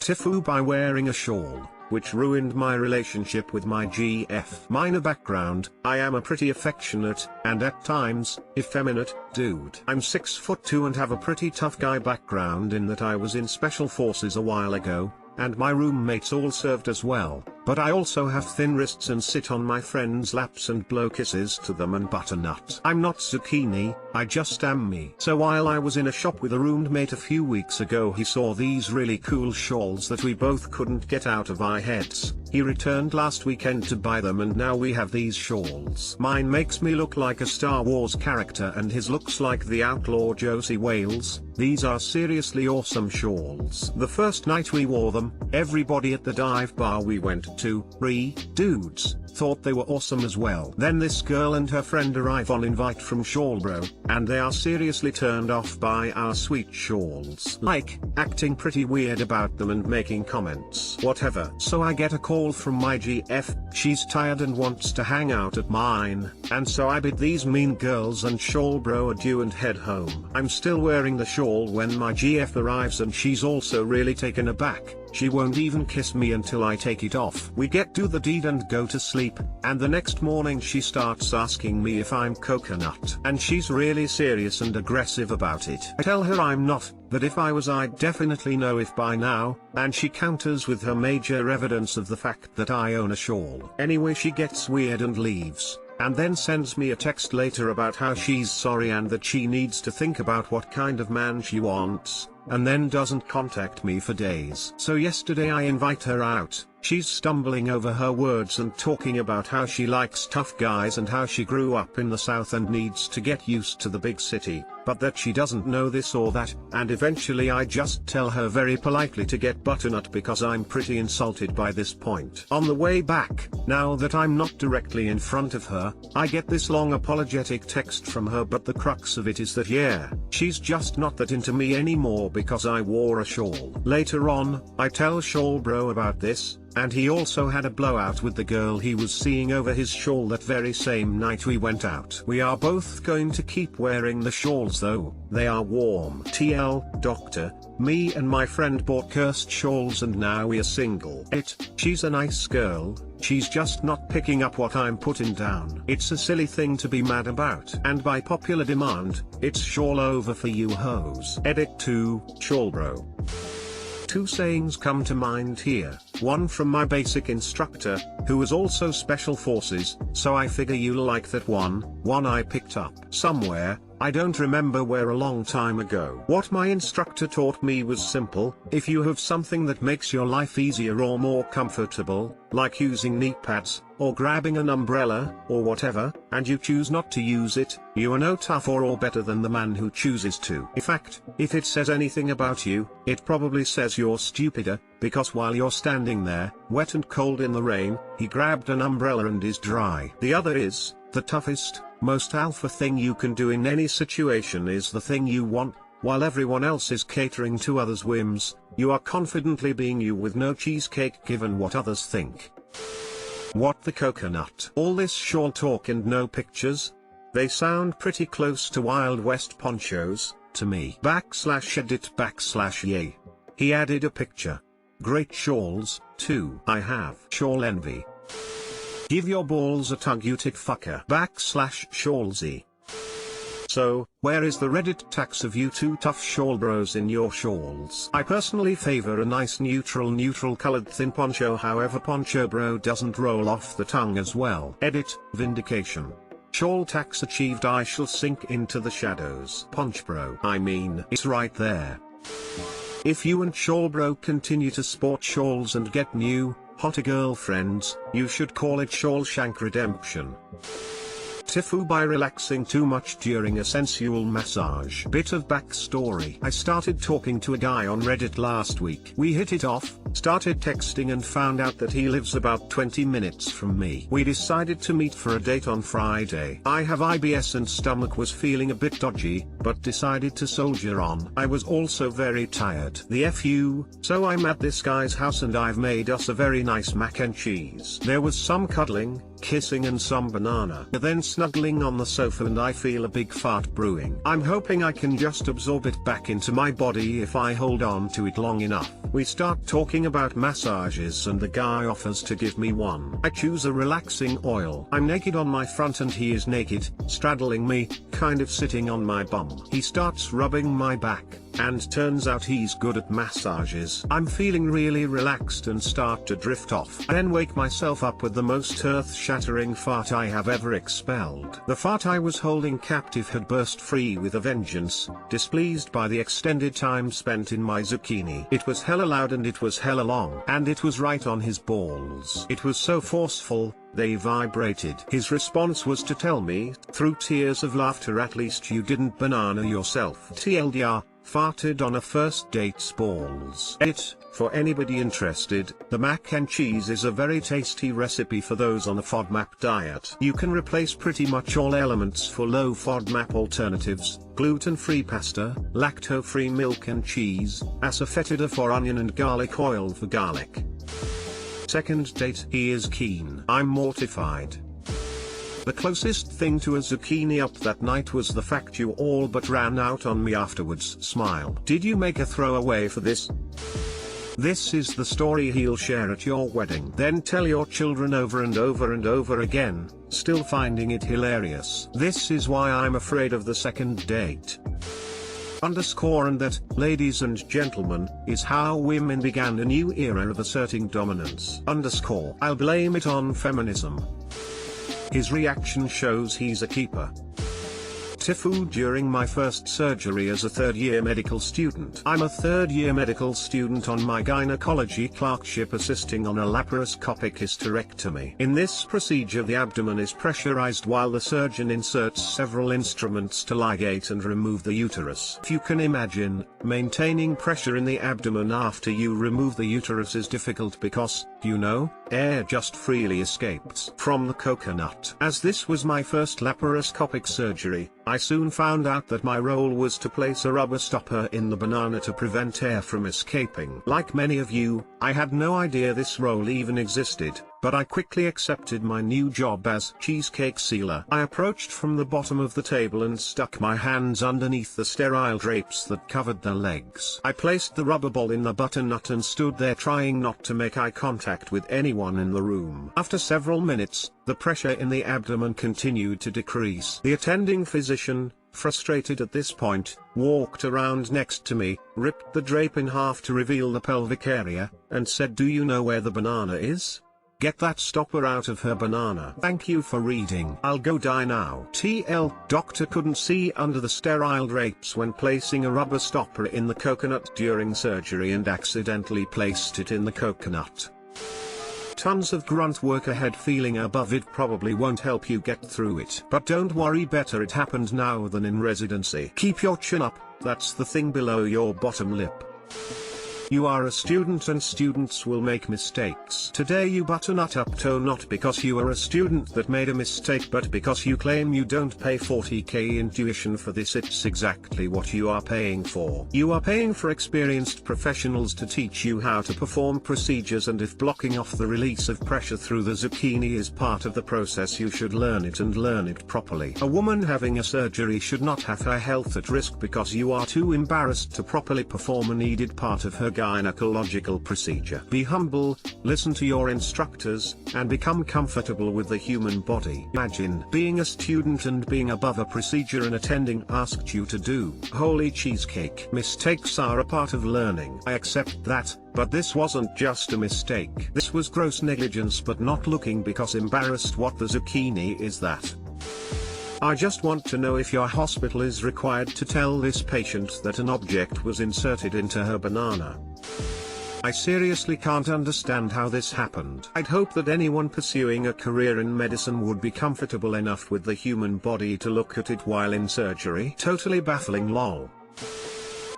TIFU by wearing a shawl, which ruined my relationship with my GF. Minor background: I am a pretty affectionate, and at times, effeminate, dude. I'm 6'2" and have a pretty tough guy background in that I was in special forces a while ago, and my roommates all served as well. But I also have thin wrists and sit on my friends' laps and blow kisses to them and butternut. I'm not zucchini, I just am me. So while I was in a shop with a roommate a few weeks ago, he saw these really cool shawls that we both couldn't get out of our heads. He returned last weekend to buy them, and now we have these shawls. Mine makes me look like a Star Wars character and his looks like the outlaw Josie Wales. These are seriously awesome shawls. The first night we wore them, everybody at the dive bar we went to, dudes, thought they were awesome as well. Then this girl and her friend arrive on invite from SHAWL Bro, and they are seriously turned off by our sweet shawls. Like, acting pretty weird about them and making comments. Whatever. So I get a call from my GF, she's tired and wants to hang out at mine, and so I bid these mean girls and SHAWL Bro adieu and head home. I'm still wearing the shawl when my GF arrives, and she's also really taken aback. She won't even kiss me until I take it off. We get to the deed and go to sleep, and the next morning she starts asking me if I'm coconut. And she's really serious and aggressive about it. I tell her I'm not, that if I was I'd definitely know if by now, and she counters with her major evidence of the fact that I own a shawl. Anyway, she gets weird and leaves, and then sends me a text later about how she's sorry and that she needs to think about what kind of man she wants, and then doesn't contact me for days. So yesterday I invite her out. She's stumbling over her words and talking about how she likes tough guys and how she grew up in the South and needs to get used to the big city, but that she doesn't know this or that, and eventually I just tell her very politely to get butternut because I'm pretty insulted by this point. On the way back, now that I'm not directly in front of her, I get this long apologetic text from her, but the crux of it is that yeah, she's just not that into me anymore because I wore a shawl. Later on, I tell SHAWL Bro about this, and he also had a blowout with the girl he was seeing over his shawl that very same night we went out. We are both going to keep wearing the shawls though, they are warm. TL, doctor, me and my friend bought cursed shawls and now we are single. She's a nice girl, she's just not picking up what I'm putting down. It's a silly thing to be mad about. And by popular demand, it's shawl over for you hoes. Edit to, SHAWL Bro. Two sayings come to mind here, one from my basic instructor, who was also special forces, so I figure you'll like that one I picked up somewhere, I don't remember where, a long time ago. What my instructor taught me was simple: if you have something that makes your life easier or more comfortable, like using knee pads, or grabbing an umbrella, or whatever, and you choose not to use it, you are no tougher or better than the man who chooses to. In fact, if it says anything about you, it probably says you're stupider, because while you're standing there, wet and cold in the rain, he grabbed an umbrella and is dry. The other is, the toughest, most alpha thing you can do in any situation is the thing you want. While everyone else is catering to others' whims, you are confidently being you with no cheesecake given what others think. What the coconut? All this shawl talk and no pictures? They sound pretty close to Wild West ponchos, to me. /edit/ yay. He added a picture. Great shawls, too. I have shawl envy. Give your balls a tug, you tit fucker. /shawlsy. So, where is the Reddit tax of you two tough shawl bros in your shawls? I personally favor a nice neutral colored thin poncho, however poncho bro doesn't roll off the tongue as well. Edit, vindication. Shawl tax achieved. I shall sink into the shadows. Ponch bro, I mean, it's right there. If you and SHAWL Bro continue to sport shawls and get new, hotter girlfriends, you should call it Shawlshank Redemption. TIFU by relaxing too much during a sensual massage. Bit of backstory. I started talking to a guy on Reddit last week. We hit it off, started texting and found out that he lives about 20 minutes from me. We decided to meet for a date on Friday. I have IBS and stomach was feeling a bit dodgy, but decided to soldier on. I was also very tired. The FU, so I'm at this guy's house and I've made us a very nice mac and cheese. There was some cuddling, kissing and some banana. Then snuggling on the sofa and I feel a big fart brewing. I'm hoping I can just absorb it back into my body if I hold on to it long enough. We start talking about massages and the guy offers to give me one. I choose a relaxing oil. I'm naked on my front and he is naked, straddling me, kind of sitting on my bum. He starts rubbing my back, and turns out he's good at massages. I'm feeling really relaxed and start to drift off. I then wake myself up with the most earth-shattering fart I have ever expelled. The fart I was holding captive had burst free with a vengeance, displeased by the extended time spent in my zucchini. It was hella loud and it was hella long. And it was right on his balls. It was so forceful, they vibrated. His response was to tell me, through tears of laughter, at least you didn't banana yourself. TLDR. Farted on a first date's balls. For anybody interested, the mac and cheese is a very tasty recipe for those on a FODMAP diet. You can replace pretty much all elements for low FODMAP alternatives: gluten-free pasta, lacto-free milk and cheese, asafoetida for onion and garlic oil for garlic. Second date. He is keen. I'm mortified. The closest thing to a zucchini up that night was the fact you all but ran out on me afterwards. Smile. Did you make a throwaway for this? This is the story he'll share at your wedding. Then tell your children over and over and over again, still finding it hilarious. This is why I'm afraid of the second date. And that, ladies and gentlemen, is how women began a new era of asserting dominance. I'll blame it on feminism. His reaction shows he's a keeper. TIFU during my first surgery as a third-year medical student. I'm a third-year medical student on my gynecology clerkship assisting on a laparoscopic hysterectomy. In this procedure the abdomen is pressurized while the surgeon inserts several instruments to ligate and remove the uterus. If you can imagine, maintaining pressure in the abdomen after you remove the uterus is difficult because, you know, air just freely escapes from the coconut. As this was my first laparoscopic surgery, I soon found out that my role was to place a rubber stopper in the banana to prevent air from escaping. Like many of you, I had no idea this role even existed, but I quickly accepted my new job as cheesecake sealer. I approached from the bottom of the table and stuck my hands underneath the sterile drapes that covered their legs. I placed the rubber ball in the butternut and stood there trying not to make eye contact with anyone in the room. After several minutes, the pressure in the abdomen continued to decrease. The attending physician, frustrated at this point, walked around next to me, ripped the drape in half to reveal the pelvic area, and said, "Do you know where the banana is? Get that stopper out of her banana." Thank you for reading. I'll go die now. TL. Doctor couldn't see under the sterile drapes when placing a rubber stopper in the coconut during surgery and accidentally placed it in the coconut. Tons of grunt work ahead. Feeling above it probably won't help you get through it. But don't worry, better it happened now than in residency. Keep your chin up, that's the thing below your bottom lip. You are a student and students will make mistakes. Today you butternut up toe not because you are a student that made a mistake but because you claim you don't pay 40k in tuition for this. It's exactly what you are paying for. You are paying for experienced professionals to teach you how to perform procedures, and if blocking off the release of pressure through the zucchini is part of the process, you should learn it and learn it properly. A woman having a surgery should not have her health at risk because you are too embarrassed to properly perform a needed part of her gynecological procedure. Be humble, listen to your instructors, and become comfortable with the human body. Imagine being a student and being above a procedure an attending asked you to do. Holy cheesecake. Mistakes are a part of learning. I accept that, but this wasn't just a mistake. This was gross negligence, but not looking because embarrassed. What the zucchini is that? I just want to know if your hospital is required to tell this patient that an object was inserted into her banana. I seriously can't understand how this happened. I'd hope that anyone pursuing a career in medicine would be comfortable enough with the human body to look at it while in surgery. Totally baffling, lol.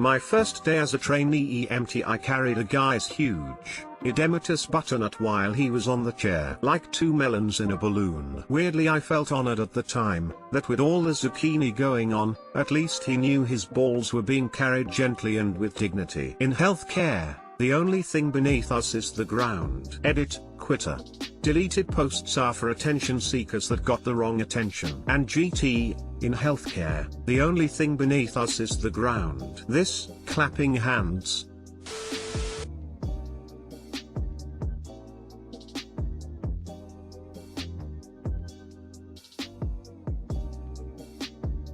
My first day as a trainee EMT, I carried a guy's huge edematous butternut while he was on the chair like two melons in a balloon. Weirdly, I felt honored at the time, that with all the zucchini going on, at least he knew his balls were being carried gently and with dignity. In healthcare, the only thing beneath us is the ground. Edit, quitter. Deleted posts are for attention seekers that got the wrong attention. And GT, in healthcare, the only thing beneath us is the ground. This, clapping hands.